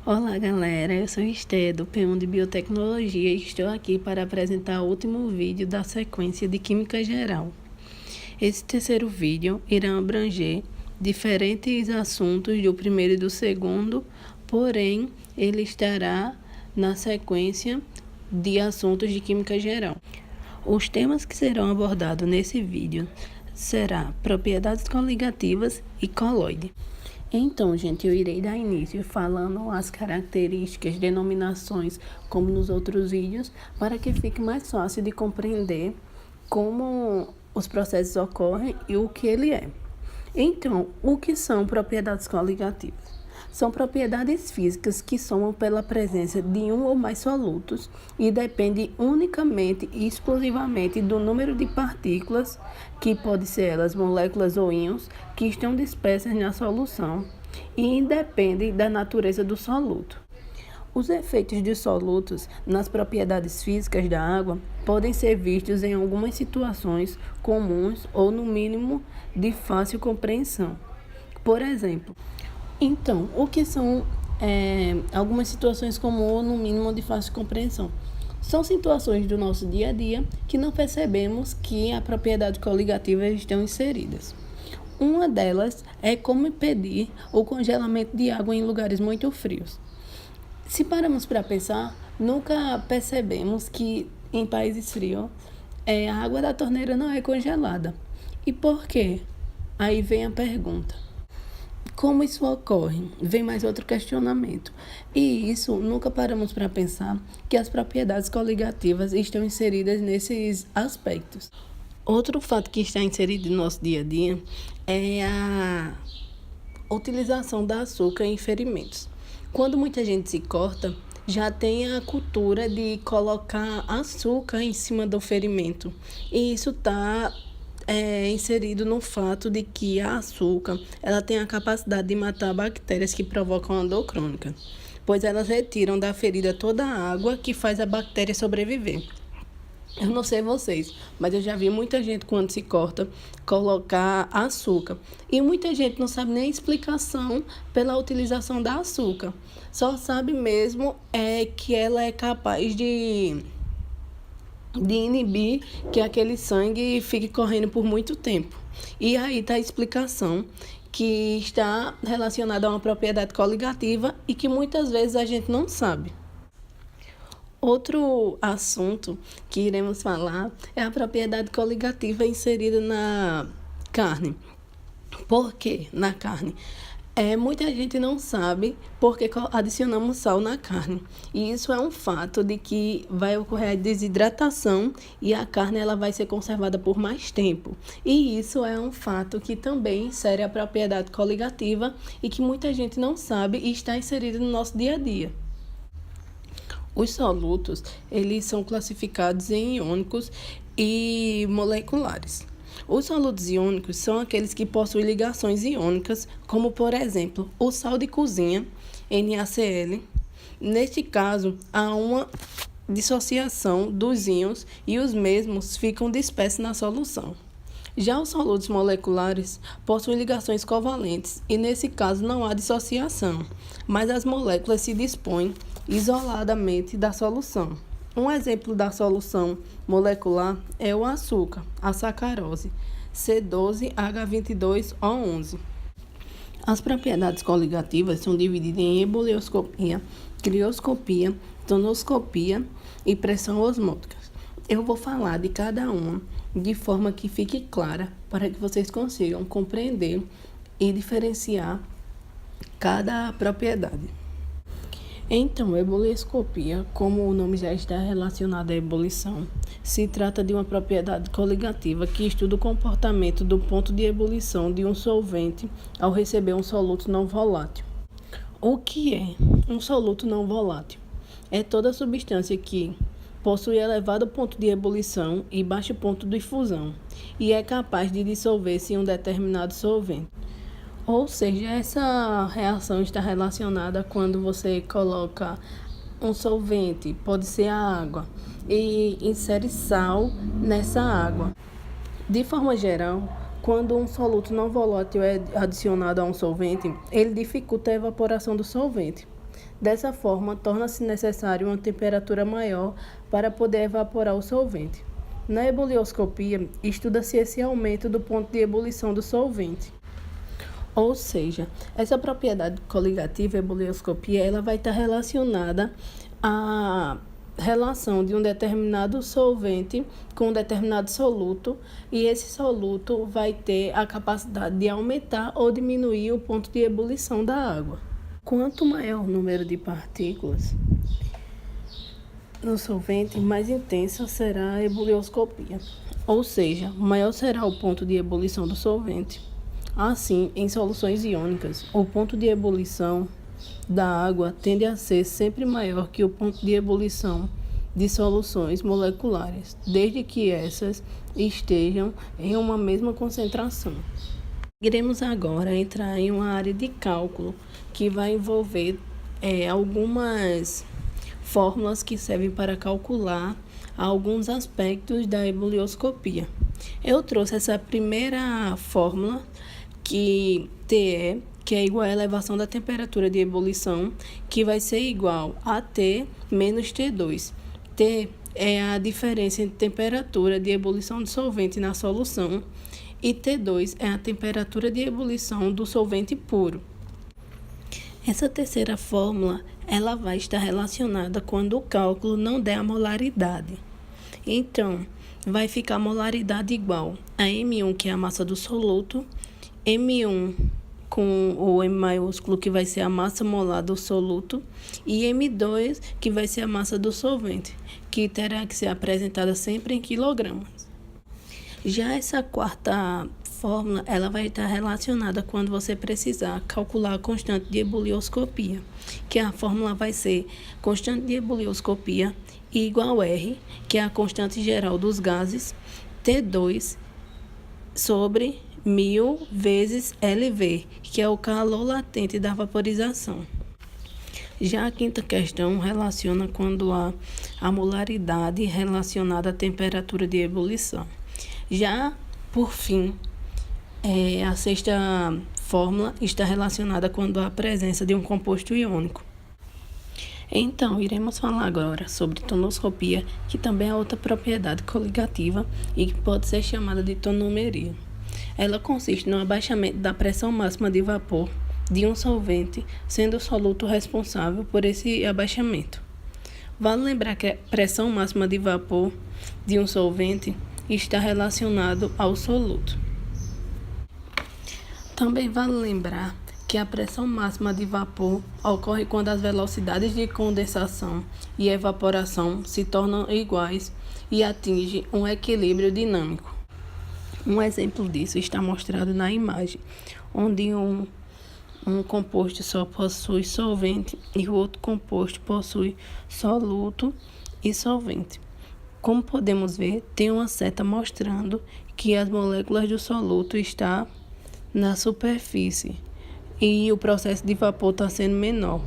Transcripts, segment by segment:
Olá, galera. Eu sou Esté, do P1 de Biotecnologia, e estou aqui para apresentar o último vídeo da sequência de Química Geral. Esse terceiro vídeo irá abranger diferentes assuntos do primeiro e do segundo, porém, ele estará na sequência de assuntos de Química Geral. Os temas que serão abordados nesse vídeo serão propriedades coligativas e coloide. Então, gente, eu irei dar início falando as características, denominações, como nos outros vídeos, para que fique mais fácil de compreender como os processos ocorrem e o que ele é. Então, o que são propriedades coligativas? São propriedades físicas que somam pela presença de um ou mais solutos e dependem unicamente e exclusivamente do número de partículas, que pode ser elas moléculas ou íons, que estão dispersas na solução e independem da natureza do soluto. Os efeitos de solutos nas propriedades físicas da água podem ser vistos em algumas situações comuns ou, no mínimo, de fácil compreensão. Por exemplo, então, o que são algumas situações comuns ou, no mínimo, de fácil compreensão? São situações do nosso dia a dia que não percebemos que a propriedade coligativa estão inseridas. Uma delas é como impedir o congelamento de água em lugares muito frios. Se paramos para pensar, nunca percebemos que em países frios a água da torneira não é congelada. E por quê? Aí vem a pergunta. Como isso ocorre? Vem mais outro questionamento. E isso, nunca paramos para pensar que as propriedades coligativas estão inseridas nesses aspectos. Outro fato que está inserido no nosso dia a dia é a utilização da açúcar em ferimentos. Quando muita gente se corta, já tem a cultura de colocar açúcar em cima do ferimento. E isso está inserido no fato de que a açúcar ela tem a capacidade de matar bactérias que provocam a dor crônica, pois elas retiram da ferida toda a água que faz a bactéria sobreviver. Eu não sei vocês, mas eu já vi muita gente, quando se corta, colocar açúcar. E muita gente não sabe nem a explicação pela utilização da açúcar. Só sabe mesmo que ela é capaz de inibir que aquele sangue fique correndo por muito tempo. E aí está a explicação, que está relacionada a uma propriedade coligativa e que muitas vezes a gente não sabe. Outro assunto que iremos falar é a propriedade coligativa inserida na carne. Por quê na carne? Muita gente não sabe porque adicionamos sal na carne. E isso é um fato de que vai ocorrer a desidratação e a carne ela vai ser conservada por mais tempo. E isso é um fato que também insere a propriedade coligativa e que muita gente não sabe e está inserido no nosso dia a dia. Os solutos, eles são classificados em iônicos e moleculares. Os solutos iônicos são aqueles que possuem ligações iônicas, como, por exemplo, o sal de cozinha, NaCl. Neste caso, há uma dissociação dos íons e os mesmos ficam dispersos na solução. Já os solutos moleculares possuem ligações covalentes e, nesse caso, não há dissociação, mas as moléculas se dispõem isoladamente da solução. Um exemplo da solução molecular é o açúcar, a sacarose, C12H22O11. As propriedades coligativas são divididas em ebullioscopia, crioscopia, tonoscopia e pressão osmótica. Eu vou falar de cada uma de forma que fique clara para que vocês consigam compreender e diferenciar cada propriedade. Então, a ebullioscopia, como o nome já está relacionado à ebulição, se trata de uma propriedade coligativa que estuda o comportamento do ponto de ebulição de um solvente ao receber um soluto não volátil. O que é um soluto não volátil? É toda substância que possui elevado ponto de ebulição e baixo ponto de fusão e é capaz de dissolver-se em um determinado solvente. Ou seja, essa reação está relacionada quando você coloca um solvente, pode ser a água, e insere sal nessa água. De forma geral, quando um soluto não volátil é adicionado a um solvente, ele dificulta a evaporação do solvente. Dessa forma, torna-se necessário uma temperatura maior para poder evaporar o solvente. Na ebulioscopia, estuda-se esse aumento do ponto de ebulição do solvente. Ou seja, essa propriedade coligativa, ebulioscopia, ela vai estar relacionada à relação de um determinado solvente com um determinado soluto, e esse soluto vai ter a capacidade de aumentar ou diminuir o ponto de ebulição da água. Quanto maior o número de partículas no solvente, mais intensa será a ebulioscopia, ou seja, maior será o ponto de ebulição do solvente. Assim, em soluções iônicas, o ponto de ebulição da água tende a ser sempre maior que o ponto de ebulição de soluções moleculares, desde que essas estejam em uma mesma concentração. Iremos agora entrar em uma área de cálculo que vai envolver algumas fórmulas que servem para calcular alguns aspectos da ebulioscopia. Eu trouxe essa primeira fórmula, que TE, que é igual à elevação da temperatura de ebulição, que vai ser igual a T menos T2. T é a diferença entre temperatura de ebulição do solvente na solução, e T2 é a temperatura de ebulição do solvente puro. Essa terceira fórmula, ela vai estar relacionada quando o cálculo não der a molaridade. Então, vai ficar a molaridade igual a M1, que é a massa do soluto, M1 com o M maiúsculo, que vai ser a massa molar do soluto, e M2, que vai ser a massa do solvente, que terá que ser apresentada sempre em quilogramas. Já essa quarta fórmula, ela vai estar relacionada quando você precisar calcular a constante de ebulioscopia, que a fórmula vai ser constante de ebulioscopia igual a R, que é a constante geral dos gases, T2 sobre 1000 vezes LV, que é o calor latente da vaporização. Já a quinta questão relaciona quando há a molaridade relacionada à temperatura de ebulição. Já, por fim, a sexta fórmula está relacionada quando há a presença de um composto iônico. Então, iremos falar agora sobre tonoscopia, que também é outra propriedade coligativa e que pode ser chamada de tonometria. Ela consiste no abaixamento da pressão máxima de vapor de um solvente, sendo o soluto responsável por esse abaixamento. Vale lembrar que a pressão máxima de vapor de um solvente está relacionado ao soluto. Também vale lembrar que a pressão máxima de vapor ocorre quando as velocidades de condensação e evaporação se tornam iguais e atinge um equilíbrio dinâmico. Um exemplo disso está mostrado na imagem, onde um composto só possui solvente e o outro composto possui soluto e solvente. Como podemos ver, tem uma seta mostrando que as moléculas do soluto estão na superfície e o processo de vapor está sendo menor.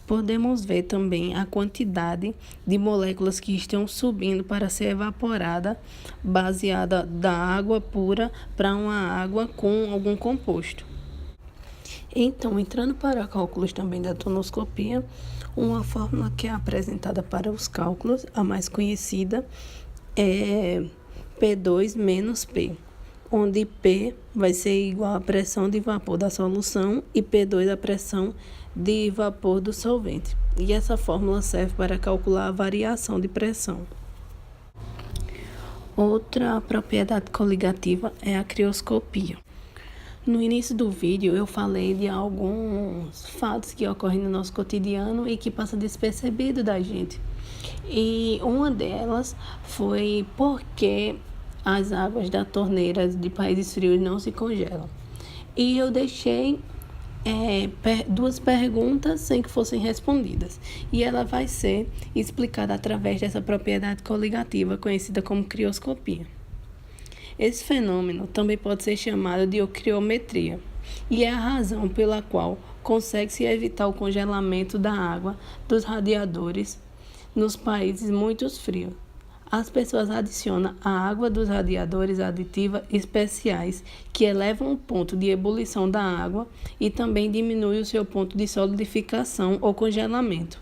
Podemos ver também a quantidade de moléculas que estão subindo para ser evaporada, baseada da água pura para uma água com algum composto. Então, entrando para cálculos também da tonoscopia, uma fórmula que é apresentada para os cálculos, a mais conhecida, é P2 menos P, onde P vai ser igual à pressão de vapor da solução e P2 a pressão de vapor do solvente. E essa fórmula serve para calcular a variação de pressão. Outra propriedade coligativa é a crioscopia. No início do vídeo eu falei de alguns fatos que ocorrem no nosso cotidiano e que passam despercebido da gente. E uma delas foi porque as águas da torneira de países frios não se congelam. E eu deixei duas perguntas sem que fossem respondidas. E ela vai ser explicada através dessa propriedade coligativa conhecida como crioscopia. Esse fenômeno também pode ser chamado de criometria e é a razão pela qual consegue-se evitar o congelamento da água dos radiadores nos países muito frios. As pessoas adicionam à água dos radiadores aditivos especiais que elevam o ponto de ebulição da água e também diminui o seu ponto de solidificação ou congelamento.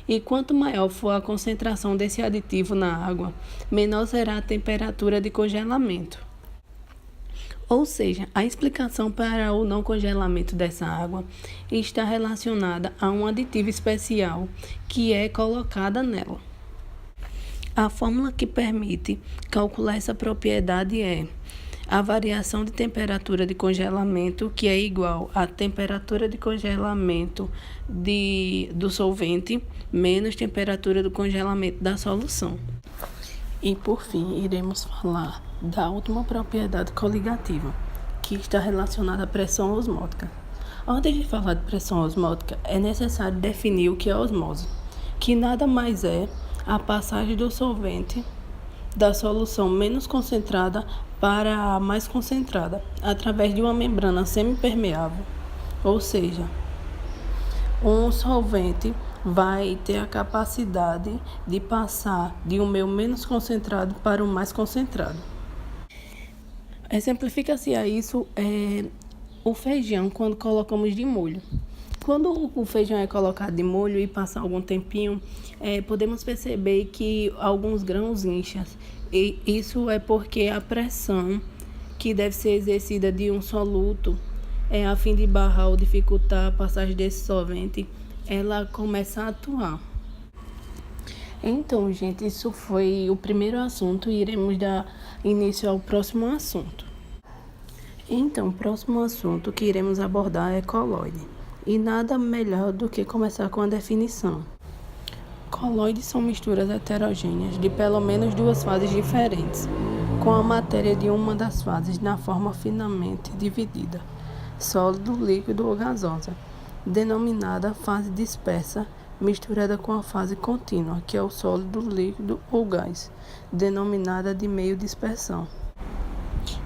E quanto maior for a concentração desse aditivo na água, menor será a temperatura de congelamento. Ou seja, a explicação para o não congelamento dessa água está relacionada a um aditivo especial que é colocada nela. A fórmula que permite calcular essa propriedade é a variação de temperatura de congelamento, que é igual à temperatura de congelamento do solvente menos temperatura do congelamento da solução. E, por fim, iremos falar da última propriedade coligativa, que está relacionada à pressão osmótica. Antes de falar de pressão osmótica, é necessário definir o que é osmose, que nada mais é a passagem do solvente da solução menos concentrada para a mais concentrada, através de uma membrana semipermeável. Ou seja, um solvente vai ter a capacidade de passar de um meio menos concentrado para o mais concentrado. Exemplifica-se a isso o feijão quando colocamos de molho. Quando o feijão é colocado de molho e passa algum tempinho, podemos perceber que alguns grãos incham. E isso é porque a pressão que deve ser exercida de um soluto, a fim de barrar ou dificultar a passagem desse solvente, ela começa a atuar. Então, gente, isso foi o primeiro assunto e iremos dar início ao próximo assunto. Então, o próximo assunto que iremos abordar é colóide. E nada melhor do que começar com a definição. Colóides são misturas heterogêneas de pelo menos duas fases diferentes, com a matéria de uma das fases na forma finamente dividida, sólido, líquido ou gasosa, denominada fase dispersa, misturada com a fase contínua, que é o sólido, líquido ou gás, denominada de meio dispersão.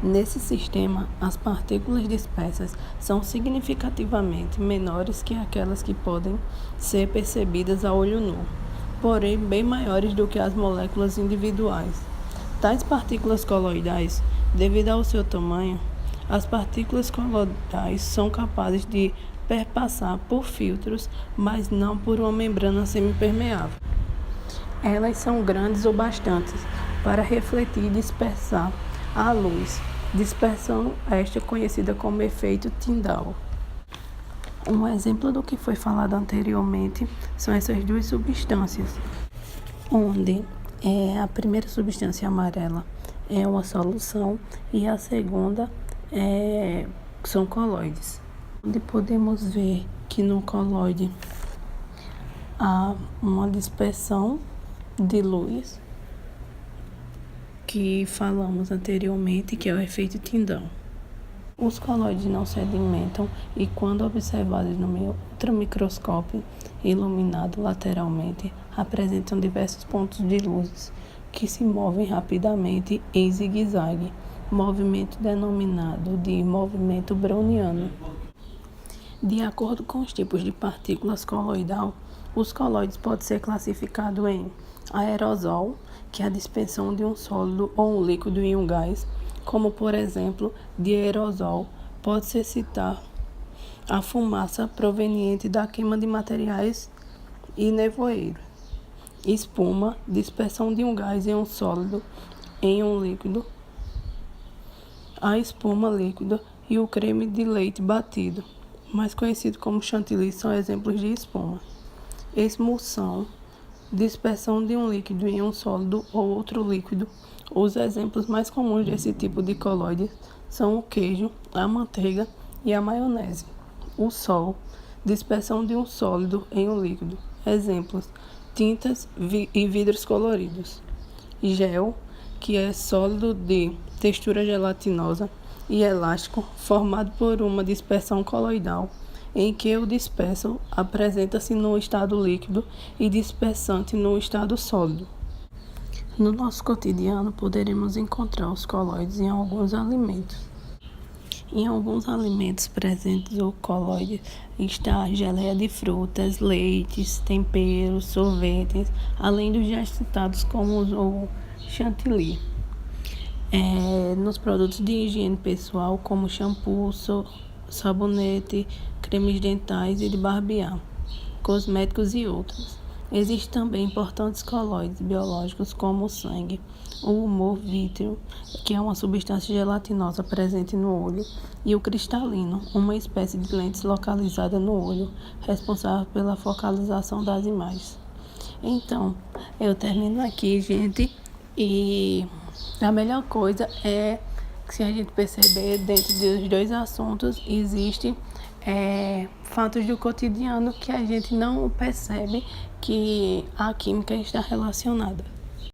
Nesse sistema, as partículas dispersas são significativamente menores que aquelas que podem ser percebidas a olho nu, porém bem maiores do que as moléculas individuais. Tais partículas coloidais, devido ao seu tamanho, as partículas coloidais são capazes de perpassar por filtros, mas não por uma membrana semipermeável. Elas são grandes o bastante para refletir e dispersar a luz, dispersão esta conhecida como efeito Tyndall. Um exemplo do que foi falado anteriormente são essas duas substâncias, onde a primeira substância amarela é uma solução e a segunda são colóides. Onde podemos ver que no colóide há uma dispersão de luz, que falamos anteriormente, que é o efeito Tyndall. Os colóides não sedimentam e, quando observados no ultramicroscópio iluminado lateralmente, apresentam diversos pontos de luz que se movem rapidamente em zigue-zague, movimento denominado de movimento browniano. De acordo com os tipos de partículas coloidal, os colóides podem ser classificados em aerosol, que é a dispersão de um sólido ou um líquido em um gás, como por exemplo, de aerosol pode-se citar a fumaça proveniente da queima de materiais e nevoeiro. Espuma, dispersão de um gás em um sólido em um líquido. A espuma líquida e o creme de leite batido, mais conhecido como chantilly, são exemplos de espuma. Emulsão, dispersão de um líquido em um sólido ou outro líquido. Os exemplos mais comuns desse tipo de colóide são o queijo, a manteiga e a maionese. O sol, dispersão de um sólido em um líquido. Exemplos: tintas e vidros coloridos. Gel, que é sólido de textura gelatinosa e elástico, formado por uma dispersão coloidal, em que o disperso apresenta-se no estado líquido e dispersante no estado sólido. No nosso cotidiano, poderemos encontrar os colóides em alguns alimentos. Em alguns alimentos presentes o colóide está a geleia de frutas, leites, temperos, sorvetes, além dos já citados como o chantilly. Nos produtos de higiene pessoal, como shampoo, sabonete, cremes dentais e de barbear, cosméticos e outros. Existem também importantes colóides biológicos como o sangue, o humor vítreo, que é uma substância gelatinosa presente no olho, e o cristalino, uma espécie de lente localizada no olho, responsável pela focalização das imagens. Então, eu termino aqui, gente, e a melhor coisa é que, se a gente perceber, dentro dos dois assuntos existem fatos do cotidiano que a gente não percebe que a química está relacionada.